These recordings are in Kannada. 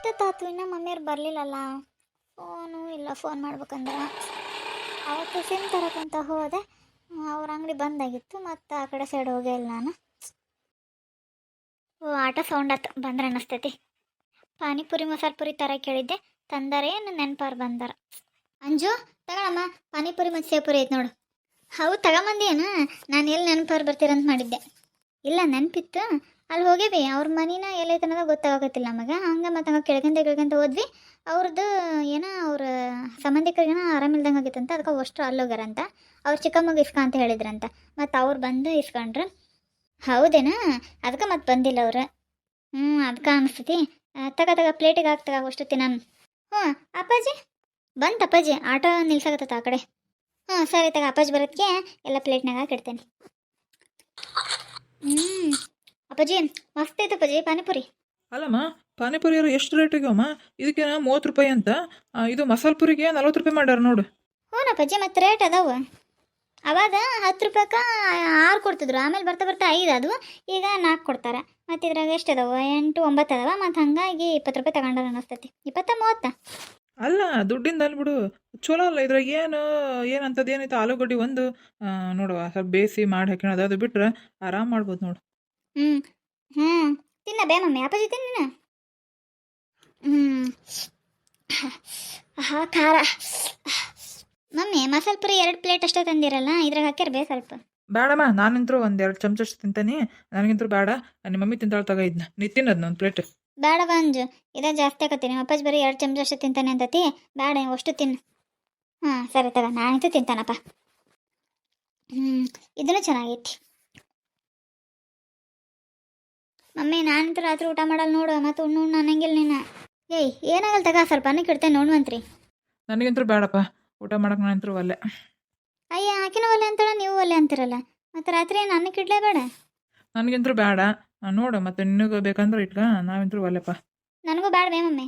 ಎಷ್ಟೊತ್ತಾತು ಇನ್ನೂ ಮಮ್ಮಿಯವ್ರು ಬರಲಿಲ್ಲಲ್ಲ. ಫೋನು ಇಲ್ಲ, ಫೋನ್ ಮಾಡ್ಬೇಕಂದ್ರೆ ಅವತ್ತು ಸಿಮ್ ತರಕ್ಕಂತ ಹೋದೆ. ಅವ್ರ ಅಂಗಡಿ ಬಂದಾಗಿತ್ತು, ಮತ್ತು ಆ ಕಡೆ ಸೈಡ್ ಹೋಗೇ ಇಲ್ಲ ನಾನು. ಓ, ಆಟ ಸೌಂಡ್ ಆತು ಬಂದ್ರೆ ಅನ್ನಿಸ್ತೈತಿ. ಪಾನಿಪುರಿ ಮಸಾಲೆ ಪುರಿ ಥರ ಕೇಳಿದ್ದೆ, ತಂದಾರೇನು ನೆನಪಾರು ಬಂದಾರ. ಅಂಜು ತಗೊಳಮ್ಮ, ಪಾನಿಪುರಿ ಮತ್ತು ಸೇಪುರಿ ಐತೆ ನೋಡು. ಹೌದು ತಗೊಂಬಂದಿಯೇನ? ನಾನು ಎಲ್ಲಿ ನೆನಪಾರು ಬರ್ತೀರಂತ ಮಾಡಿದ್ದೆ. ಇಲ್ಲ ನೆನಪಿತ್ತು, ಅಲ್ಲಿ ಹೋಗೇವಿ. ಅವ್ರ ಮನಿನ ಎಲ್ಲೈತೆ ಅನ್ನೋದು ಗೊತ್ತಾಗತ್ತಿಲ್ಲ ನಮಗೆ. ಹಂಗೆ ಮತ್ತು ಹಂಗೆ ಕೇಳ್ಕೊಂತ ಹೋದ್ವಿ. ಅವ್ರದ್ದು ಏನೋ ಅವ್ರ ಸಂಬಂಧಿಕರಿಗೇನೋ ಆರಾಮಿಲ್ದಂಗೆ ಆಗಿತ್ತಂತ, ಅದಕ್ಕೆ ಅಷ್ಟು ಅಲ್ಲಿ ಹೋಗ್ಯಾರಂತ. ಅವ್ರು ಚಿಕ್ಕಮ್ಮಗೆ ಇಸ್ಕ ಅಂತ ಹೇಳಿದ್ರಂತ. ಮತ್ತು ಅವ್ರು ಬಂದು ಇಸ್ಕೊಂಡ್ರು. ಹೌದೇನಾ? ಅದಕ್ಕೆ ಮತ್ತೆ ಬಂದಿಲ್ಲ ಅವ್ರು. ಅದಕ್ಕೆ ಅನಿಸ್ತೈತಿ. ತಗ ಪ್ಲೇಟಿಗೆ ಹಾಕ್ತಗ ಅಷ್ಟೊತ್ತಿ ನಾನು. ಅಪ್ಪಾಜಿ ಬಂತು. ಅಪ್ಪಾಜಿ ಆಟೋ ನಿಲ್ಸಾಕತ್ತ ಆ ಕಡೆ. ಸರಿ ತಗ, ಅಪ್ಪಾಜಿ ಬರೋದಕ್ಕೆ ಎಲ್ಲ ಪ್ಲೇಟ್ನಾಗ ಹಾಕಿಡ್ತೇನೆ. ಅಪ್ಪಾಜಿ ಮಸ್ತ್ ಐತೆ ಅಪ್ಪಾಜಿ ಪಾನಿಪುರಿ. ಅಲ್ಲಮ್ಮ, ಪಾನಿಪುರಿ ಎಷ್ಟು ರೇಟ್ ಆಗ್ಯಾವಮ್ಮ? ಇದಕ್ಕೆ 30 ರೂಪಾಯಿ ಅಂತ. ಇದು ಮಸಾಲೆ ಪುರಿಗೆ 40 ರೂಪಾಯಿ ಮಾಡ್ಯಾರ ನೋಡು. ಅಪ್ಪಾಜಿ ಮತ್ತು ರೇಟ್ ಅದಾವ. ಅವಾಗ 10 ರೂಪಾಯಿಗೆ 6 ಕೊಡ್ತಿದ್ರು, ಆಮೇಲೆ ಬರ್ತಾ ಬರ್ತಾ 5 ಅದು, ಈಗ 4 ಕೊಡ್ತಾರೆ. ಮತ್ತು ಇದ್ರಾಗ ಎಷ್ಟು ಅದಾವ? 8, 9 ಅದಾವ. ಮತ್ತು ಹಂಗಾಗಿ 20 ರೂಪಾಯಿ ತಗೊಂಡ್ರೆ ಅನ್ನಿಸ್ತೈತಿ. 20, 30. ಅಲ್ಲ, ದುಡ್ಡಿಂದ ಅಲ್ಬಿಡು. ಚಲೋ ಅಲ್ಲ ಇದ್ರಾಗ ಏನಂತದ್ದು ಏನೈತೆ? ಆಲೂಗಡ್ಡೆ ಒಂದು ನೋಡುವ ಸ್ವಲ್ಪ ಬೇಯಿಸಿ ಮಾಡಿ ಹಾಕಿಣದು, ಅದು ಬಿಟ್ರೆ ಆರಾಮ್ ಮಾಡ್ಬೋದು ನೋಡು. ಹ್ಞೂ ತಿನ್ನ ಬೇ ಮಮ್ಮಿ. ಅಪ್ಪಾಜಿ ತಿನ್ನ. ಖಾರ. ಮಮ್ಮಿ ಮಸಾಲೆ ಪುರಿ 2 ಪ್ಲೇಟ್ ಅಷ್ಟೇ ತಂದಿರಲ್ಲ, ಇದ್ರಾಗ ಹಾಕ್ಯಾರ ಬೇ ಸ್ವಲ್ಪ. ಬೇಡಮ್ಮ, ನಾನಂತರೂ 1-2 ಚಮಚ ಅಷ್ಟು ತಿಂತಾನೆ. ನನಗಂತೂ ಬೇಡ. ನಿಮ್ಮ ಮಮ್ಮಿ ತಿಂತಾಳೆ ತಗೋ, ಇದನ್ನ ನೀ ತಿನ್ನೋದು ಒಂದು ಪ್ಲೇಟ್. ಬೇಡ ಬಂಜು, ಇದೇ ಜಾಸ್ತಿ ಆಕತ್ತೀನಿ. ನಿಮ್ಮ ಅಪ್ಪಾಜಿ ಬರೀ 2 ಚಮಚ ಅಷ್ಟು ತಿಂತಾನೆ ಅಂತತಿ. ಬೇಡ, ಅಷ್ಟು ತಿನ್ನು. ಸರಿ ತಗ, ನಾನಂತೂ ತಿಂತಾನಪ್ಪ. ಇದನ್ನು ಚೆನ್ನಾಗೈತಿ. ಮಮ್ಮಿ ನಾನಂತೂ ರಾತ್ರಿ ಊಟ ಮಾಡಲ್ಲ ನೋಡು, ಮತ್ತು ಉಣ್ಣು ಅನ್ನಂಗಿಲ್ಲ ನೀನು. ಏನಾಗಲ್ಲ ತಗ, ಸ್ವಲ್ಪ ಅನ್ನಕ್ಕೆ ಇಡ್ತೇನೆ ನೋಡುವಂತ್ರಿ. ನನಗಂತೂ ಬೇಡಪ್ಪ, ಊಟ ಮಾಡಕ್ಕೆ ನಾನಂತರೂ ಒಲ್ಲೆ. ಅಯ್ಯ ಆಕಿನ ಒಲ್ಲೆ ಅಂತಾಳ, ನೀವು ಒಲ್ಲೆ ಅಂತಿರಲ್ಲ. ಮತ್ತು ರಾತ್ರಿ ಏನು ಅನ್ನಕ್ಕೆ ಇಡ್ಲೇ ಬೇಡ? ನನಗಂತೂ ಬೇಡ. ನೋಡು, ಮತ್ತೆ ನಿನಗೆ ಬೇಕಂದ್ರೆ ಇಟ್ಕ, ನಾವಂತರೂ ಒಲ್ಲೆಪ್ಪ. ನನಗೂ ಬೇಡ ಬೇ ಮಮ್ಮಿ.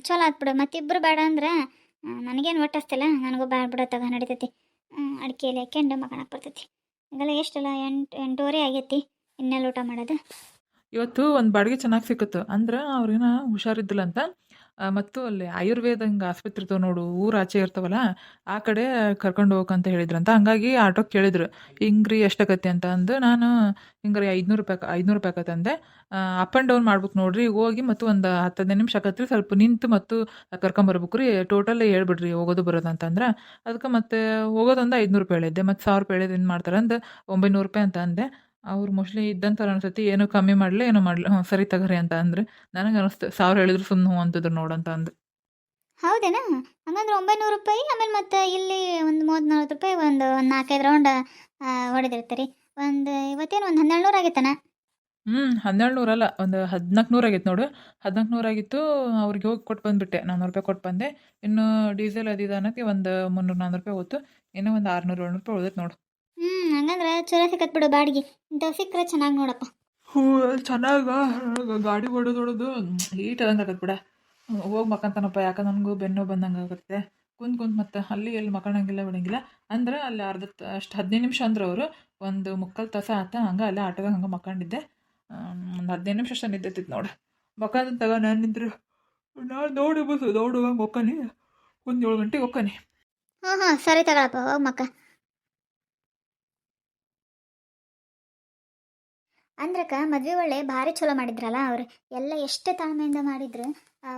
ಚಲೋ ಆತ್ಬಿಡು. ಮತ್ತಿಬ್ಬರು ಬೇಡ ಅಂದ್ರೆ ನನಗೇನು ಒಟ್ಟಿಸ್ತಿಲ್ಲ. ನನಗೂ ಬೇಡ ಬಿಡೋ ತಗ, ನಡಿತೈತಿ. ಅಡಿಕೆಯಲ್ಲಿ ಹಾಕ್ಯಂಡು ಮಗಣಕ್ಕೆ ಬರ್ತೈತಿ. ಈಗೆಲ್ಲ ಎಷ್ಟಲ್ಲ 8 ಆಗೈತಿ. ಇನ್ನೆಲ್ಲ ಊಟ ಮಾಡೋದು. ಇವತ್ತು ಒಂದು ಬಾಡಿಗೆ ಚೆನ್ನಾಗಿ ಸಿಕ್ಕಿತ್ತು. ಅಂದ್ರೆ ಅವ್ರಿಗೇನ ಹುಷಾರಿದ್ದಿಲ್ಲ ಅಂತ. ಮತ್ತು ಅಲ್ಲಿ ಆಯುರ್ವೇದ ಹಿಂಗೆ ಆಸ್ಪತ್ರೆ ಇರ್ತಾವೆ ನೋಡು, ಊರು ಆಚೆ ಇರ್ತಾವಲ್ಲ, ಆ ಕಡೆ ಕರ್ಕೊಂಡು ಹೋಗಂತ ಹೇಳಿದ್ರಂತ. ಹಂಗಾಗಿ ಆಟೋಕ್ಕೆ ಕೇಳಿದ್ರು, ಹಿಂಗ್ರಿ ಎಷ್ಟಾಗತ್ತೆ ಅಂತ ಅಂದು. ನಾನು ಹಿಂಗ್ರಿ 500 ರೂಪಾಯಿ ಆಕತ್ತಂದೆ. ಅಪ್ ಆ್ಯಂಡ್ ಡೌನ್ ಮಾಡ್ಬೇಕು ನೋಡ್ರಿ, ಹೋಗಿ ಮತ್ತು ಒಂದು 10-15 ನಿಮಿಷ ಆಕತ್ರಿ, ಸ್ವಲ್ಪ ನಿಂತು ಮತ್ತು ಕರ್ಕೊಂಬರ್ಬೇಕು ರೀ, ಟೋಟಲ್ ಹೇಳ್ಬಿಡ್ರಿ ಹೋಗೋದು ಬರೋದು ಅಂತಂದ್ರೆ. ಅದಕ್ಕೆ ಮತ್ತೆ ಹೋಗೋದೊಂದು 500 ರೂಪಾಯಿ ಹೇಳಿದ್ದೆ, ಮತ್ತು 1000 ರೂಪಾಯಿ ಹೇಳಿದ್ರೆ ಏನು ಮಾಡ್ತಾರೆ ಅಂದು 900 ರೂಪಾಯಿ ಅಂತ ಅಂದೆ. ಅವ್ರು ಮೋಸ್ಟ್ಲಿ ಇದ್ದಂಥವ್ರು ಅನ್ಸತಿ, ಏನೋ ಕಮ್ಮಿ ಮಾಡಲಿ ಏನೋ ಮಾಡಲಿ, ಸರಿ ತಗರಿ ಅಂತ ಅಂದ್ರೆ. ನನಗೆ ಅನಿಸ್ತು 1000 ಹೇಳಿದ್ರು ಸುಮ್ಮನೆ ಹ್ಞೂ ಅಂತಿದ್ರು ನೋಡಂತ ಅಂದು. ಹೌದೇನಾ? ಹಂಗಂದ್ರೆ 900 ರೂಪಾಯಿ. ಆಮೇಲೆ ಮತ್ತು ಇಲ್ಲಿ ಒಂದು 30-40 ರೂಪಾಯಿ ಒಂದು 4-5 ರೌಂಡ್ ಹೊಡೆದಿರ್ತೀರಿ. ಇವತ್ತೇನು ಒಂದು 1200 ಆಗೈತನ? 1200 ಅಲ್ಲ, ಒಂದು 1400 ಆಗೈತೆ ನೋಡು. 1400 ಆಗಿತ್ತು. ಅವ್ರಿಗೆ ಹೋಗಿ ಕೊಟ್ಟು ಬಂದುಬಿಟ್ಟೆ, 400 ರೂಪಾಯಿ ಕೊಟ್ಟು ಬಂದೆ. ಇನ್ನು ಡೀಸೆಲ್ ಅದು ಇದು ಅನ್ನೋಕ್ಕೆ ಒಂದು 300-400 ರೂಪಾಯಿ ಹೋಯ್ತು. ಇನ್ನೂ ಒಂದು 600-700 ರೂಪಾಯಿ ಉಳಿದೈತೆ ನೋಡು. ಹಂಗಂದ್ರೆ ಚಲೋ ಸಿಕ್ಕತ್ ಬಿಡು ಬಾಡಿಗೆ. ಇಂಥವು ಸಿಕ್ಕರೆ ಚೆನ್ನಾಗಿ ನೋಡಪ್ಪ. ಹ್ಞೂ, ಚೆನ್ನಾಗ ಗಾಡಿ ಹೊಡೋದು ಹೀಟ್ ಅದಂಗೆ ಆಗತ್ತೆ ಬಿಡ. ಹೋಗಿ ಮಕ್ಕಂತಾನಪ್ಪ, ಯಾಕಂದ್ರೆ ನನಗೂ ಬೆನ್ನು ಬಂದಂಗೆ ಆಗುತ್ತೆ. ಕುಂತ್ ಮತ್ತೆ ಅಲ್ಲಿ ಎಲ್ಲಿ ಮಕ್ಕಳಂಗಿಲ್ಲ ಬಿಡಂಗಿಲ್ಲ. ಅಂದ್ರೆ ಅಲ್ಲಿ ಅಷ್ಟು 15 ನಿಮಿಷ ಅಂದ್ರೆ ಅವರು ಒಂದು ಮುಕ್ಕಾಲು ತಾಸು ಆತ. ಹಂಗೆ ಅಲ್ಲೇ ಆಟೋದಾಗ ಹಂಗೆ ಮಕ್ಕೊಂಡಿದ್ದೆ. ಒಂದು 15 ನಿಮಿಷ ಅಷ್ಟೇ ನಿದ್ದೈತಿತ್ತು ನೋಡು. ಮಕ್ಕಂತ ತಗ ನಾನು ನಿಂತ್ರು ನಾನು ನೋಡುವಾಗ ಮೊಕ್ಕನಿ ಒಂದು 7 ಗಂಟೆಗೆ ಹೋಗ್ತಾನೆ. ಸರಿ ತಗೊಳಪ್ಪ, ಹೋಗಿ ಮಕ್ಕ. ಅಂದ್ರಕ್ಕ ಮದ್ವೆ ಒಳ್ಳೆ ಭಾರಿ ಚಲೋ ಮಾಡಿದ್ರಲ್ಲ ಅವರು. ಎಲ್ಲ ಎಷ್ಟು ತಾಳ್ಮೆಯಿಂದ ಮಾಡಿದ್ರು.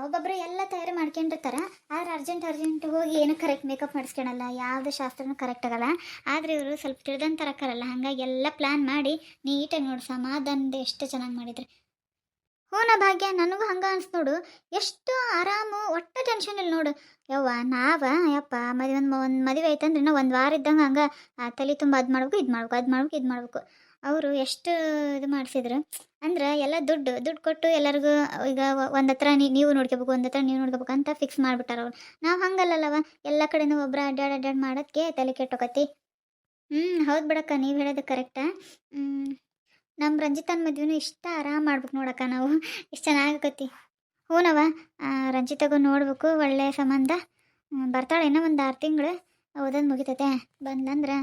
ಒಬ್ಬೊಬ್ಬರು ಎಲ್ಲ ತಯಾರಿ ಮಾಡ್ಕೊಂಡಿರ್ತಾರೆ, ಆದ್ರೆ ಅರ್ಜೆಂಟ್ ಹೋಗಿ ಏನೂ ಕರೆಕ್ಟ್ ಮೇಕಪ್ ಮಾಡಿಸ್ಕೊಳಲ್ಲ, ಯಾವುದೇ ಶಾಸ್ತ್ರನೂ ಕರೆಕ್ಟ್ ಆಗಲ್ಲ. ಆದರೆ ಇವರು ಸ್ವಲ್ಪ ತಿಳಿದಂತ ರಕ್ಕರಲ್ಲ, ಹಾಗಾಗಿ ಎಲ್ಲ ಪ್ಲ್ಯಾನ್ ಮಾಡಿ ನೀಟಾಗಿ ನೋಡಿ ಸಮಾಧಾನದ ಎಷ್ಟು ಚೆನ್ನಾಗಿ ಮಾಡಿದ್ರು. ಹ್ಞೂ ಭಾಗ್ಯ, ನನಗೂ ಹಂಗೆ ಅನ್ಸ್ತು ನೋಡು. ಎಷ್ಟು ಆರಾಮು, ಒಟ್ಟು ಟೆನ್ಷನ್ ಇಲ್ಲ ನೋಡು. ಯಪ್ಪ ಒಂದು ಮದುವೆ ಆಯ್ತಂದ್ರೆ ಇನ್ನೂ 1 ವಾರ ಇದ್ದಂಗೆ ಹಂಗೆ ತಲೆ ತುಂಬ ಅದು ಮಾಡ್ಬೇಕು, ಇದು ಮಾಡ್ಬೇಕು. ಅವರು ಎಷ್ಟು ಇದು ಮಾಡಿಸಿದ್ರು ಅಂದ್ರೆ, ಎಲ್ಲ ದುಡ್ಡು ಕೊಟ್ಟು ಎಲ್ಲರಿಗೂ. ಈಗ ಒಂದು ಹತ್ರ ನೀವು ನೋಡ್ಕೋಬೇಕು, ಒಂದು ಹತ್ರ ನೀವು ನೋಡ್ಕೋಬೇಕು ಅಂತ ಫಿಕ್ಸ್ ಮಾಡಿಬಿಟ್ಟಾರ ಅವ್ರು. ನಾವು ಹಂಗಲ್ಲವ, ಎಲ್ಲ ಕಡೆನೂ ಒಬ್ಬರು ಅಡ್ಡಾಡ್ ಮಾಡೋದಕ್ಕೆ ತಲೆ ಕೆಟ್ಟೋಕತಿ. ಹೌದು ಬಿಡಕ್ಕ, ನೀವು ಹೇಳೋದು ಕರೆಕ್ಟಾ. ನಮ್ಮ ರಂಜಿತನ ಮದ್ವೆನೂ ಇಷ್ಟ ಆರಾಮ್ ಮಾಡ್ಬೇಕು ನೋಡಕ್ಕ ನಾವು. ಇಷ್ಟು ಚೆನ್ನಾಗಕತಿ. ಹ್ಞೂನವ, ರಂಜಿತಗೂ ನೋಡ್ಬೇಕು ಒಳ್ಳೆಯ ಸಂಬಂಧ. ಬರ್ತಾಳೆ ಇನ್ನೂ ಒಂದು 6 ತಿಂಗಳು ಓದೋದು ಮುಗಿತೈತೆ. ಬಂದ್ಲಂದ್ರೆ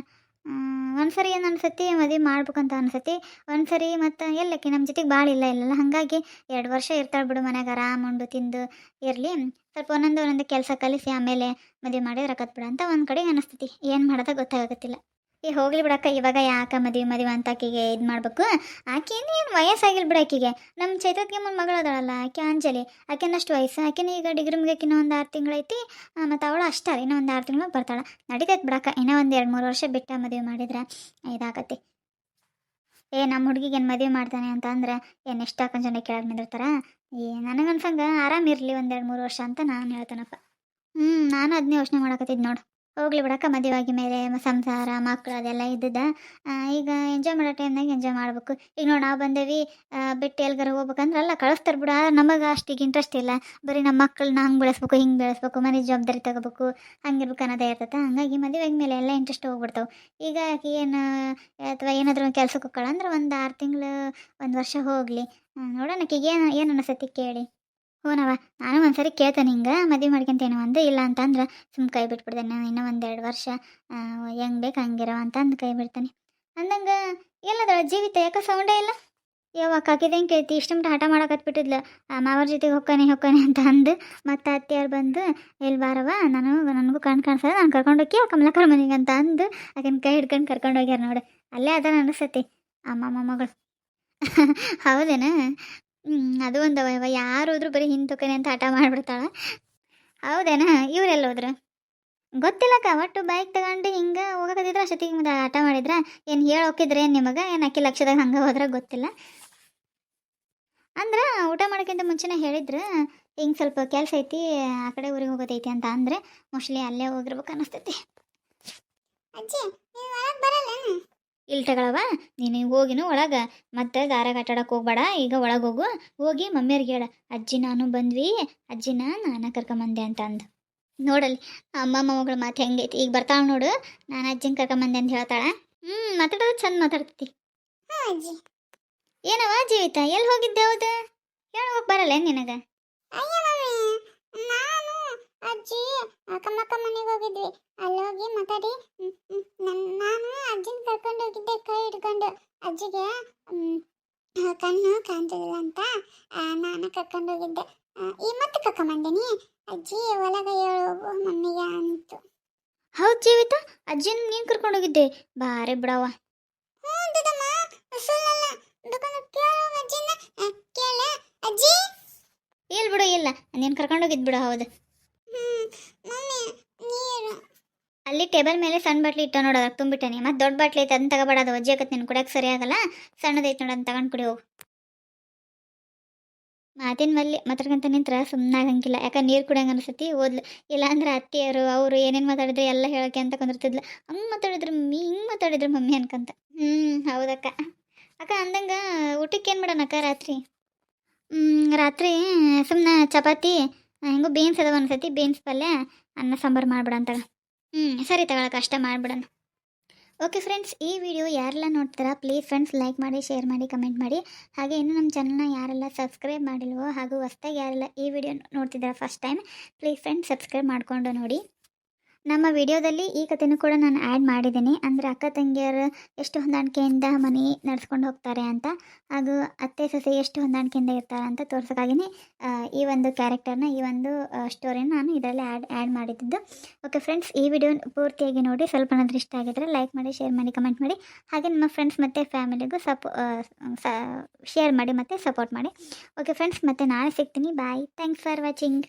ಒಂದ್ಸರಿ ಏನು ಅನ್ಸತಿ ಮದುವೆ ಮಾಡ್ಬೇಕಂತ ಅನ್ಸತಿ, ಒಂದ್ಸರಿ ಮತ್ತು ಎಲ್ಲಕ್ಕೆ ನಮ್ಮ ಜೊತೆಗೆ ಭಾಳ ಇಲ್ಲಲ್ಲ, ಹಾಗಾಗಿ 2 ವರ್ಷ ಇರ್ತಾಳೆ ಬಿಡು ಮನ್ಯಾಗ ಆರಾಮ್ ಉಂಡು ತಿಂದು ಇರಲಿ, ಸ್ವಲ್ಪ ಒಂದೊಂದು ಕೆಲಸ ಕಲಿಸಿ ಆಮೇಲೆ ಮದುವೆ ಮಾಡಿದ್ರೆ ಆಕತ್ ಬಿಡ ಅಂತ ಒಂದು ಕಡೆಗೆ ಅನಿಸ್ತತಿ. ಏನು ಮಾಡೋದ ಗೊತ್ತಾಗತ್ತಿಲ್ಲ. ಹೋಗ್ಲಿ ಬಿಡಕ್ಕ, ಇವಾಗ ಯಾಕೆ ಮದುವೆ ಅಂತ ಆಕಿಗೆ ಇದು ಮಾಡ್ಬೇಕು. ಆಕೆ ಏನು ವಯಸ್ಸಾಗಿಲ್ಲ ಬಿಡ ಆಕಿಗೆ. ನಮ್ಮ ಚೈತ್ರಕ್ಕೆ ಒಂದು ಮಗಳು ಅದಾಳಲ್ಲ ಆಕೆ ಅಂಜಲಿ, ಆಕೆನಷ್ಟು ವಯಸ್ಸು, ಆಕೆನ ಈಗ ಡಿಗ್ರಿ ಮುಗಿಯೋಕೆ ಇನ್ನೂ ಒಂದು 6 ತಿಂಗಳೈತಿ. ಮತ್ತು ಅವಳು ಅಷ್ಟೇ ಇನ್ನೂ ಒಂದು 6 ತಿಂಗಳು ಬರ್ತಾಳೆ, ನಡೀತೈತೆ ಬಿಡಕ್ಕ. ಇನ್ನೂ ಒಂದು 2-3 ವರ್ಷ ಬಿಟ್ಟ ಮದುವೆ ಮಾಡಿದ್ರೆ ಇದಾಗತ್ತೆ. ನಮ್ಮ ಹುಡುಗಿಗೆ ಏನು ಮದುವೆ ಮಾಡ್ತಾನೆ ಅಂತ ಅಂದ್ರೆ ಏನು ಎಷ್ಟು ಹಾಕೊಂಡು ಜನ ಕೆಳಗೆ ನಿಂದಿರ್ತಾರ. ನನಗನ್ಸಂಗೆ ಆರಾಮಿರಲಿ ಒಂದು 2-3 ವರ್ಷ ಅಂತ ನಾನು ಹೇಳ್ತೇನಪ್ಪ. ನಾನು ಅದನ್ನೇ ಯೋಚನೆ ಮಾಡಕತ್ತಿದ್ದು ನೋಡು. ಹೋಗ್ಲಿ ಬಿಡಕ್ಕ, ಮದುವೆ ಆಗಿ ಮೇಲೆ ಸಂಸಾರ ಮಕ್ಕಳು ಅದೆಲ್ಲ ಇದ್ದದ. ಈಗ ಎಂಜಾಯ್ ಮಾಡೋ ಟೈಮ್ನಾಗ ಎಂಜಾಯ್ ಮಾಡ್ಬೇಕು. ಈಗ ನೋಡಿ ನಾವು ಬಂದೇವಿ, ಬಿಟ್ಟು ಎಲ್ಗಾರ ಹೋಗ್ಬೇಕಂದ್ರೆ ಅಲ್ಲ ಕಳಿಸ್ತಾರೆ ಬಿಡ, ನಮಗೆ ಅಷ್ಟಿಗೆ ಇಂಟ್ರೆಸ್ಟ್ ಇಲ್ಲ. ಬರೀ ನಮ್ಮ ಮಕ್ಕಳನ್ನ ಹಂಗೆ ಬೆಳೆಸ್ಬೇಕು ಹಿಂಗೆ ಬೆಳೆಸ್ಬೇಕು, ಮನೆ ಜವಾಬ್ದಾರಿ ತಗೋಬೇಕು, ಹಂಗಿರ್ಬೇಕು ಅನ್ನೋದೇ ಇರ್ತೈತೆ. ಹಂಗಾಗಿ ಮದುವೆ ಆದ್ಮೇಲೆ ಎಲ್ಲ ಇಂಟ್ರೆಸ್ಟ್ ಹೋಗ್ಬಿಡ್ತಾವೆ. ಈಗ ಏನು ಅಥವಾ ಏನಾದರೂ ಒಂದು ಕೆಲ್ಸಕ್ಕೆ ಹೋಗ್ಕೊಳ್ಳ ಅಂದ್ರೆ ಒಂದು 6 ತಿಂಗಳು 1 ವರ್ಷ ಹೋಗಲಿ, ನೋಡೋಣ ಆಕೆಗೆ ಏನು ಅನಿಸತಿ ಕೇಳಿ. ಹ್ಞೂನವ, ನಾನು ಒಂದ್ಸರಿ ಕೇಳ್ತೇನೆ ಹಿಂಗೆ ಮದುವೆ ಮಾಡ್ಕೊಂತೇನೋ ಒಂದು, ಇಲ್ಲ ಅಂತಂದ್ರೆ ಸುಮ್ಮ ಕೈ ಬಿಟ್ಬಿಡ್ತೇನೆ. ನಾನು ಇನ್ನೂ 1-2 ವರ್ಷ ಹೆಂಗೆ ಬೇಕು ಹಂಗಿರೋ ಅಂತಂದು ಕೈ ಬಿಡ್ತೇನೆ. ಅಂದಂಗೆ ಎಲ್ಲದಳ ಜೀವಿತ ಯಾಕೆ ಸೌಂಡೇ ಇಲ್ಲ? ಯಾವಾಗ ಕಾಕಿದ ಹೆಂಗೆ ಕೇಳ್ತಿ, ಇಷ್ಟು ಮಟ್ಟ ಹಠ ಮಾಡಕತ್ಬಿಟ್ಟಿದ್ಲು. ಮಾವರ ಜೊತೆಗೆ ಹೊಕ್ಕಾನೆ ಅಂತ ಅಂದು ಮತ್ತು ಅತ್ತೆಯವ್ರು ಬಂದು ಇಲ್ಲಿ ಬಾರವ, ನನಗೂ ಕಾಣಿಸದ, ನಾನು ಕರ್ಕೊಂಡೋಗಿ ಕಮಲಾಕರ್ ಮನೆಗೆ ಅಂತ ಅಂದು ಆಕಿನ ಕೈ ಹಿಡ್ಕೊಂಡು ಕರ್ಕೊಂಡು ಹೋಗ್ಯಾರ ನೋಡಿ. ಅಲ್ಲೇ ಅದನ್ನ ಅನಿಸ್ತತಿ ಅಮ್ಮ ಮೊಮ್ಮಗಳು. ಹೌದೇನ? ಅದು ಒಂದು ಯಾರು ಹೋದ್ರು ಬರೀ ಹಿಂತುಕನೆ ಅಂತ ಹಠ ಮಾಡಿಬಿಡ್ತಾಳೆ. ಹೌದೇನ? ಇವರೆಲ್ಲ ಹೋದ್ರು ಗೊತ್ತಿಲ್ಲಕ್ಕ. ಒಟ್ಟು ಬೈಕ್ ತಗೊಂಡು ಹಿಂಗೆ ಹೋಗಕತ್ತಿದ್ರೆ ಅಷ್ಟೊತ್ತಿಗೆ ಮುಂದೆ ಹಠ ಮಾಡಿದ್ರೆ ಏನು ಹೇಳಿ ಹೋಗಿದ್ರೆ ಏನು ನಿಮಗೆ, ಏನು ಅಕ್ಕಿ ಲಕ್ಷದಾಗ ಹಂಗೆ ಹೋದ್ರೆ ಗೊತ್ತಿಲ್ಲ. ಅಂದ್ರೆ ಊಟ ಮಾಡೋಕ್ಕಿಂತ ಮುಂಚೆನೇ ಹೇಳಿದ್ರು ಹಿಂಗೆ ಸ್ವಲ್ಪ ಕೆಲಸ ಐತಿ, ಆ ಕಡೆ ಊರಿಗೆ ಹೋಗೋದೈತಿ ಅಂತ ಅಂದರೆ ಮೋಸ್ಟ್ಲಿ ಅಲ್ಲೇ ಹೋಗಿರ್ಬೇಕು ಅನ್ನಿಸ್ತೈತಿ. ಅಜ್ಜಿ ಬರಲ್ಲ ಇಲ್ಲಿ ತಗೊಳವ, ನೀನು ಹೋಗಿನು ಒಳಗೆ ಮತ್ತೆ ದಾರಾಗ ಆಟಾಡಕ್ಕೆ ಹೋಗ್ಬೇಡ. ಈಗ ಒಳಗೆ ಹೋಗಿ ಮಮ್ಮಿಯವ್ರಿಗೆ ಹೇಳ, ಅಜ್ಜಿ ನಾನು ಬಂದ್ವಿ, ಅಜ್ಜಿನ ನಾನು ಕರ್ಕೊಂಬಂದೆ ಅಂತ ಅಂದು. ನೋಡಲ್ಲಿ ಅಮ್ಮ ಮೊಮ್ಮಗಳು ಮಾತು ಹೆಂಗೈತಿ. ಈಗ ಬರ್ತಾಳೆ ನೋಡು, ನಾನು ಅಜ್ಜಿನ ಕರ್ಕೊಂಬಂದೆ ಅಂತ ಹೇಳ್ತಾಳೆ. ಮಾತಾಡೋದು ಚಂದ ಮಾತಾಡ್ತೈತಿ. ಅಜ್ಜಿ ಏನವ ಜೀವಿತ, ಎಲ್ಲಿ ಹೋಗಿದ್ದೆ? ಹೌದು ಹೇಳೋಕೆ ಬರಲ್ಲ ನಿನಗೆ? ನಾನು ಅಜ್ಜಿ ಕಮ್ಮಕ್ಕ ಮನೆಗೆ ಹೋಗಿದ್ವಿ, ಅಲ್ಲಿ ಹೋಗಿ ಮಾತಾಡಿ ನಾನು ಅಜ್ಜಿನ ಕರ್ಕೊಂಡು ಹೋಗಿದ್ದೆ ಕೈ ಹಿಡ್ಕೊಂಡು. ಅಜ್ಜಿಗೆ ಕಣ್ಣು ಕಾಣ್ತಿಲ್ಲ ಅಂತ ನಾನು ಕರ್ಕೊಂಡು ಹೋಗಿದ್ದೆ. ಈ ಮತ್ತೆ ಕರ್ಕೊಂಬಂದಿನಿ. ಅಜ್ಜಿ ಒಳಗೆ ಹೇಳೋಗು ಮಮ್ಮಿಗೆ ಅಂತು. ಹೌದು ಜೀವಿತ, ಅಜ್ಜಿನ ನೀನು ಕರ್ಕೊಂಡು ಹೋಗಿದ್ದೆ, ಬಾರೆ ಬಿಡವ. ಇಲ್ಲ ಬಿಡು, ಇಲ್ಲ ನೀನು ಕರ್ಕೊಂಡು ಹೋಗಿದ್ದು ಬಿಡು. ಹೌದು, ಅಲ್ಲಿ ಟೇಬಲ್ ಮೇಲೆ ಸಣ್ಣ ಬಾಟ್ಲಿ ಇಟ್ಟ ನೋಡು, ಅದಕ್ಕೆ ತುಂಬಿಟ್ಟನಿ. ಮತ್ತು ದೊಡ್ಡ ಬಾಟ್ಲಿ ಐತೆ ಅದನ್ನ ತಗೋಬೇಡ, ಅದು ಅಜ್ಜಿ ಆಗತ್ತೆ ನಿನ್ನ ಕುಡಿಯೋಕೆ ಸರಿ ಆಗಲ್ಲ. ಸಣ್ಣದೈತೆ ನೋಡು, ಅದನ್ನ ತಗೊಂಡು ಕುಡಿ ಹೋಗು. ಮಾತಿನ ಮಲ್ಲಿ ಮಾತಾಡ್ಕೊಂತ ನಿಂತ್ರೆ ಸುಮ್ಮನೆ ಆಗಂಗಿಲ್ಲ, ಯಾಕಂದ್ರೆ ನೀರು ಕುಡಿಯಂಗೆ ಅನಿಸ್ತತಿ. ಓದ್ಲು ಇಲ್ಲ ಅಂದ್ರೆ ಅತ್ತೆಯರು ಅವರು ಏನೇನು ಮಾತಾಡಿದ್ರೆ ಎಲ್ಲ ಹೇಳೋಕೆ ಅಂತ ಕುಂದಿರ್ತಿದ್ಲು. ಹಂಗೆ ಮಾತಾಡಿದ್ರು ಮಮ್ಮಿ, ಹಿಂಗೆ ಮಾತಾಡಿದ್ರು ಮಮ್ಮಿ ಅನ್ಕಂತ. ಹೌದಕ್ಕ. ಅಕ್ಕ ಅಂದಂಗೆ ಊಟಕ್ಕೆ ಏನು ಮಾಡೋಣಕ್ಕ ರಾತ್ರಿ? ರಾತ್ರಿ ಸುಮ್ಮನೆ ಚಪಾತಿ, ಹೆಂಗೋ ಬೀನ್ಸ್ ಅದಾವ ಅನ್ಸತಿ, ಬೀನ್ಸ್ ಪಲ್ಯ, ಅನ್ನ ಸಾಂಬಾರು ಮಾಡ್ಬಿಡ ಅಂತಾಗ. ಸರಿ ತಗೊಳಕ್ಕೆ ಅಷ್ಟೇ ಮಾಡಿಬಿಡೋಣ. ಓಕೆ ಫ್ರೆಂಡ್ಸ್, ಈ ವಿಡಿಯೋ ಯಾರೆಲ್ಲ ನೋಡ್ತಾರಾ ಪ್ಲೀಸ್ ಫ್ರೆಂಡ್ಸ್ ಲೈಕ್ ಮಾಡಿ, ಶೇರ್ ಮಾಡಿ, ಕಮೆಂಟ್ ಮಾಡಿ. ಹಾಗೆ ಇನ್ನೂ ನಮ್ಮ ಚಾನಲ್ನ ಯಾರೆಲ್ಲ ಸಬ್ಸ್ಕ್ರೈಬ್ ಮಾಡಿಲ್ವೋ ಹಾಗೂ ಹೊಸ್ದಾಗಿ ಯಾರೆಲ್ಲ ಈ ವಿಡಿಯೋ ನೋಡ್ತಿದ್ದಾರೆ first time, please friends subscribe ಮಾಡಿಕೊಂಡು ನೋಡಿ. ನಮ್ಮ ವಿಡಿಯೋದಲ್ಲಿ ಈ ಕಥೆನೂ ಕೂಡ ನಾನು ಆ್ಯಡ್ ಮಾಡಿದ್ದೀನಿ. ಅಂದರೆ ಅಕ್ಕ ತಂಗಿಯರು ಎಷ್ಟು ಹೊಂದಾಣಿಕೆಯಿಂದ ಮನೆ ನಡೆಸ್ಕೊಂಡು ಹೋಗ್ತಾರೆ ಅಂತ, ಹಾಗೂ ಅತ್ತೆ ಸೊಸೆ ಎಷ್ಟು ಹೊಂದಾಣಿಕೆಯಿಂದ ಇರ್ತಾರೆ ಅಂತ ತೋರ್ಸೋಕ್ಕಾಗಿಯೇ ಈ ಒಂದು ಕ್ಯಾರೆಕ್ಟರ್ನ, ಈ ಒಂದು ಸ್ಟೋರಿನ ನಾನು ಇದರಲ್ಲಿ ಆ್ಯಡ್ ಮಾಡಿದ್ದು. ಓಕೆ ಫ್ರೆಂಡ್ಸ್, ಈ ವಿಡಿಯೋ ಪೂರ್ತಿಯಾಗಿ ನೋಡಿ. ಸ್ವಲ್ಪ ಏನಾದರೂ ಇಷ್ಟ ಆಗಿದ್ರೆ ಲೈಕ್ ಮಾಡಿ, ಶೇರ್ ಮಾಡಿ, ಕಮೆಂಟ್ ಮಾಡಿ. ಹಾಗೆ ನಿಮ್ಮ ಫ್ರೆಂಡ್ಸ್ ಮತ್ತು ಫ್ಯಾಮಿಲಿಗೂ ಶೇರ್ ಮಾಡಿ ಮತ್ತು ಸಪೋರ್ಟ್ ಮಾಡಿ. ಓಕೆ ಫ್ರೆಂಡ್ಸ್, ಮತ್ತೆ ನಾಳೆ ಸಿಗ್ತೀನಿ. ಬಾಯ್, ಥ್ಯಾಂಕ್ಸ್ ಫಾರ್ ವಾಚಿಂಗ್.